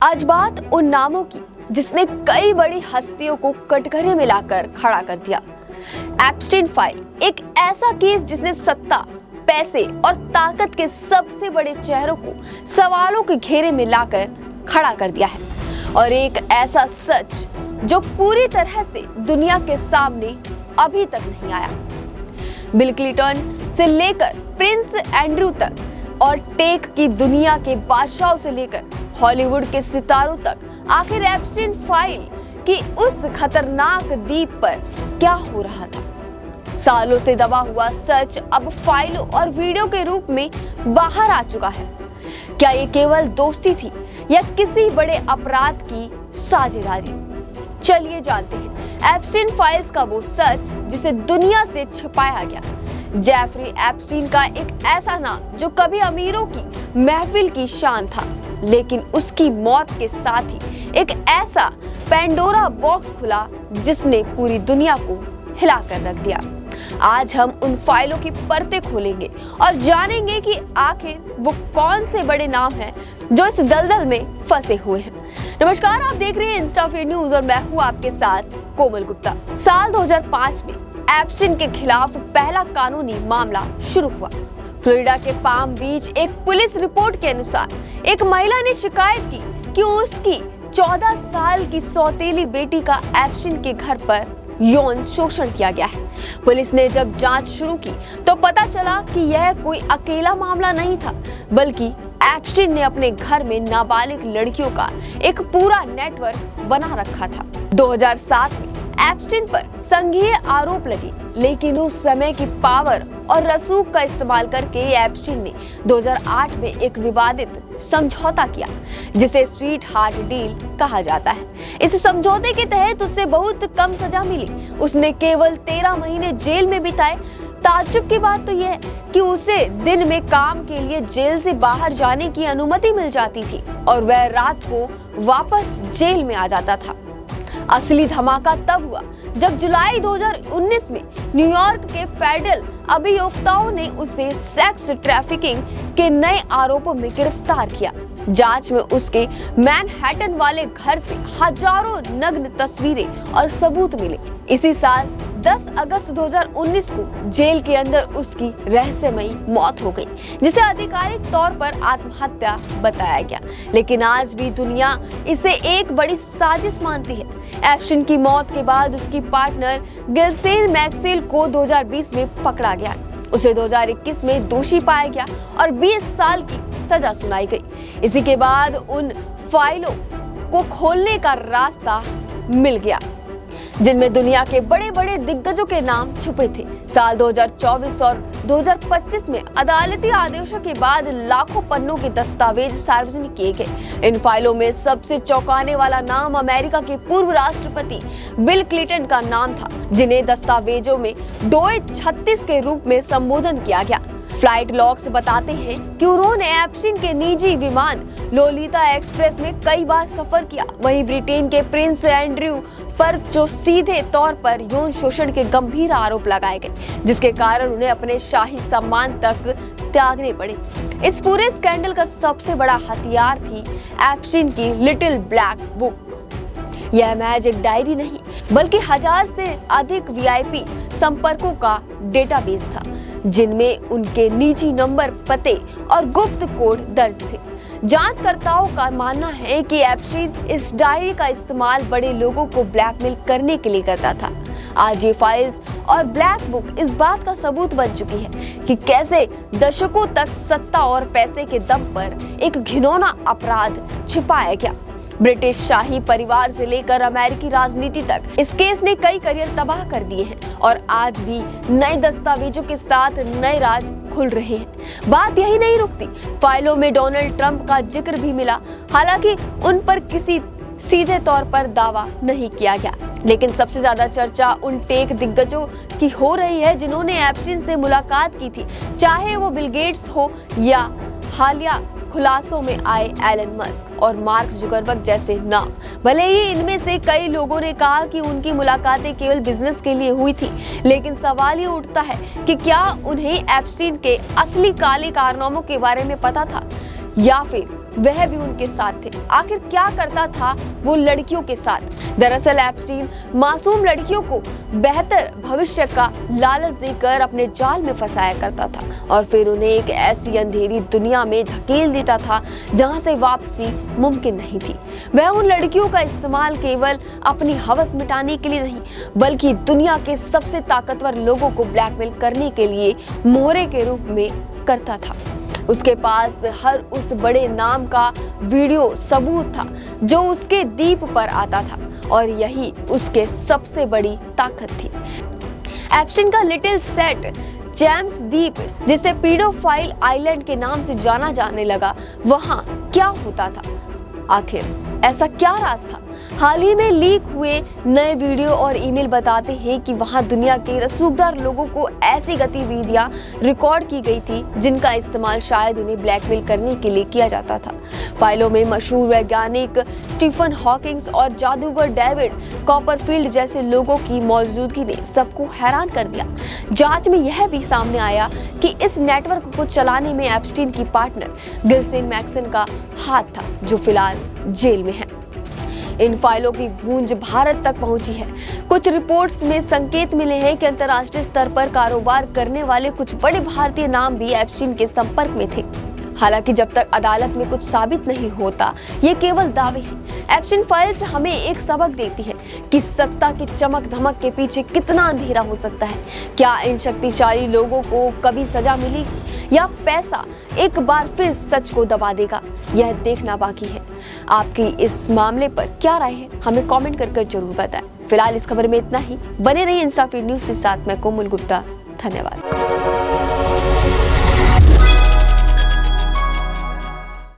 आज बात उन नामों की जिसने कई बड़ी हस्तियों को कटघरे में लाकर खड़ा कर दिया। एप्स्टीन फाइल एक ऐसा केस जिसने सत्ता, पैसे और ताकत के सबसे बड़े चेहरों को सवालों के घेरे में लाकर खड़ा कर दिया है, और एक ऐसा सच जो पूरी तरह से दुनिया के सामने अभी तक नहीं आया। बिल क्लिंटन से लेकर प्रिंस एंड्रयू तक और टेक की दुनिया के बादशाहों से लेकर हॉलीवुड के सितारों तक, आखिर एप्स्टीन फाइल की उस खतरनाक द्वीप पर क्या हो रहा था। सालों से दबा हुआ सच अब फाइलों और वीडियो के रूप में बाहर आ चुका है। क्या ये केवल दोस्ती थी या किसी बड़े अपराध की साझेदारी? चलिए जानते हैं एप्स्टीन फाइल्स का वो सच जिसे दुनिया से छिपाया गया। जेफरी एप्स्टीन का एक ऐसा नाम जो कभी अमीरों की महफिल की शान था, लेकिन उसकी मौत के साथ ही एक ऐसा पेंडोरा बॉक्स खुला जिसने पूरी दुनिया को हिलाकर रख दिया। आज हम उन फाइलों की परतें खोलेंगे और जानेंगे कि आखिर वो कौन से बड़े नाम हैं जो इस दलदल में फंसे हुए हैं। नमस्कार, आप देख रहे हैं इंस्टाफीड न्यूज और मैं हूं आपके साथ कोमल गुप्ता। साल 2005 में एप्स्टीन के खिलाफ पहला कानूनी मामला शुरू हुआ। फ्लोरिडा के पाम बीच एक पुलिस रिपोर्ट के अनुसार एक महिला ने शिकायत की कि उसकी 14 साल की सौतेली बेटी का एप्स्टीन के घर पर यौन शोषण किया गया है। पुलिस ने जब जांच शुरू की तो पता चला कि यह कोई अकेला मामला नहीं था, बल्कि एप्स्टीन ने अपने घर में नाबालिग लड़कियों का एक पूरा नेटवर्क बना रखा था। 2007 में एप्स्टीन पर संघीय आरोप लगे, लेकिन उस समय की पावर और रसूख का इस्तेमाल करके एप्स्टीन ने 2008 में एक विवादित समझौता किया जिसे स्वीट हार्ट डील कहा जाता है। इस समझौते के तहत उसे बहुत कम सजा मिली। उसने केवल 13 महीने जेल में बिताए। ताज्जुब की बात तो यह है कि उसे दिन में काम के लिए जेल से बाहर जाने की अनुमति मिल जाती थी और वह रात को वापस जेल में आ जाता था। असली धमाका तब हुआ जब जुलाई 2019 में न्यूयॉर्क के फेडरल अभियोक्ताओं ने उसे सेक्स ट्रैफिकिंग के नए आरोपों में गिरफ्तार किया। जांच में उसके मैनहट्टन वाले घर से हजारों नग्न तस्वीरें और सबूत मिले। इसी साल 10 अगस्त 2019 को जेल के अंदर उसकी रहस्यमयी मौत हो गई, जिसे आधिकारिक तौर पर आत्महत्या बताया गया, लेकिन आज भी दुनिया इसे एक बड़ी साजिश मानती है। एप्स्टीन की मौत के बाद उसकी पार्टनर गिहिसलेन मैक्सवेल को 2020 में पकड़ा गया। उसे 2021 में दोषी पाया गया और 20 साल की सजा सुनाई गई। इसी के बाद उन फाइलों को खोलने का रास्ता मिल गया जिनमें दुनिया के बड़े बड़े दिग्गजों के नाम छुपे थे। साल 2024 और 2025 में अदालती आदेशों के बाद लाखों पन्नों के दस्तावेज सार्वजनिक किए गए। इन फाइलों में सबसे चौंकाने वाला नाम अमेरिका के पूर्व राष्ट्रपति बिल क्लिंटन का नाम था, जिन्हें दस्तावेजों में डोए 36 के रूप में संबोधन किया गया। फ्लाइट लॉग्स बताते हैं कि उन्होंने एप्स्टीन के निजी विमान लोलिता एक्सप्रेस में कई बार सफर किया। वहीं ब्रिटेन के प्रिंस एंड्रयू पर जो सीधे तौर पर यौन शोषण के गंभीर आरोप लगाए गए, जिसके कारण उन्हें अपने शाही सम्मान तक त्यागने पड़े। इस पूरे स्कैंडल का सबसे बड़ा हथियार थी एप्स्टीन की लिटिल ब्लैक बुक। यह महज एक डायरी नहीं, बल्कि 1000 से अधिक वीआईपी संपर्कों का डेटाबेस था, जिनमें उनके निजी नंबर, पते और गुप्त कोड दर्ज थे। जांचकर्ताओं का मानना है कि एप्स्टीन इस डायरी का इस्तेमाल बड़े लोगों को ब्लैकमेल करने के लिए करता था। आज ये फाइल्स और ब्लैक बुक इस बात का सबूत बन चुकी है कि कैसे दशकों तक सत्ता और पैसे के दम पर एक घिनौना अपराध छिपाया गया। ब्रिटिश शाही परिवार से लेकर अमेरिकी राजनीति तक इस केस ने कई करियर तबाह कर दिए हैं और आज भी नए दस्तावेजों के साथ नए राज खुल रहे हैं। बात यही नहीं रुकती, फाइलों में डोनाल्ड ट्रंप का जिक्र भी मिला। हालांकि उन पर किसी सीधे तौर पर दावा नहीं किया गया, लेकिन सबसे ज्यादा चर्चा उन टेक दिग्गजों की हो रही है जिन्होंने एप्स्टीन से मुलाकात की थी, चाहे वो बिल गेट्स हो या हालिया खुलासों में आए एलन मस्क और मार्क जुकरबर्ग जैसे नाम। भले ही इनमें से कई लोगों ने कहा कि उनकी मुलाकातें केवल बिजनेस के लिए हुई थी, लेकिन सवाल ये उठता है कि क्या उन्हें एप्स्टीन के असली काले कारनामों के बारे में पता था या फिर वह भी उनके साथ थे। आखिर क्या करता था वो लड़कियों के साथ? दरअसल एप्स्टीन मासूम लड़कियों को बेहतर भविष्य का लालच देकर अपने जाल में फंसाया करता था और फिर उन्हें एक ऐसी अंधेरी दुनिया में धकेल देता था जहां से वापसी मुमकिन नहीं थी। वह उन लड़कियों का इस्तेमाल केवल अपनी हवस मिटाने के लिए नहीं, बल्कि दुनिया के सबसे ताकतवर लोगों को ब्लैकमेल करने के लिए मोहरे के रूप में करता था। उसके पास हर उस बड़े नाम का वीडियो सबूत था जो उसके दीप पर आता था और यही उसके सबसे बड़ी ताकत थी। एप्स्टीन का लिटिल सेट जेम्स द्वीप, जिसे पीडोफाइल आइलैंड के नाम से जाना जाने लगा, वहां क्या होता था? आखिर ऐसा क्या राज था? हाल ही में लीक हुए नए वीडियो और ईमेल बताते हैं कि वहां दुनिया के रसूखदार लोगों को ऐसी गतिविधियां रिकॉर्ड की गई थी जिनका इस्तेमाल शायद उन्हें ब्लैकमेल करने के लिए किया जाता था। फाइलों में मशहूर वैज्ञानिक स्टीफन हॉकिंग्स और जादूगर डेविड कॉपरफील्ड जैसे लोगों की मौजूदगी ने सबको हैरान कर दिया। जांच में यह भी सामने आया कि इस नेटवर्क को चलाने में एप्स्टीन की पार्टनर गिल्सेन मैक्सन का हाथ था, जो फिलहाल जेल में है। इन फाइलों की गूंज भारत तक पहुंची है। कुछ रिपोर्ट्स में संकेत मिले हैं कि अंतर्राष्ट्रीय स्तर पर कारोबार करने वाले कुछ बड़े भारतीय नाम भी एप्स्टीन के संपर्क में थे। हालांकि जब तक अदालत में कुछ साबित नहीं होता, ये केवल दावे हैं। एप्स्टीन फाइल्स हमें एक सबक देती है कि सत्ता की चमक धमक के पीछे कितना अंधेरा हो सकता है। क्या इन शक्तिशाली लोगों को कभी सजा मिलेगी या पैसा एक बार फिर सच को दबा देगा? यह देखना बाकी है। आपकी इस मामले पर क्या राय है, हमें कमेंट कर जरूर बताएं। फिलहाल इस खबर में इतना ही। बने रहिए इंस्टा फीड न्यूज के साथ। मैं कोमल गुप्ता, धन्यवाद।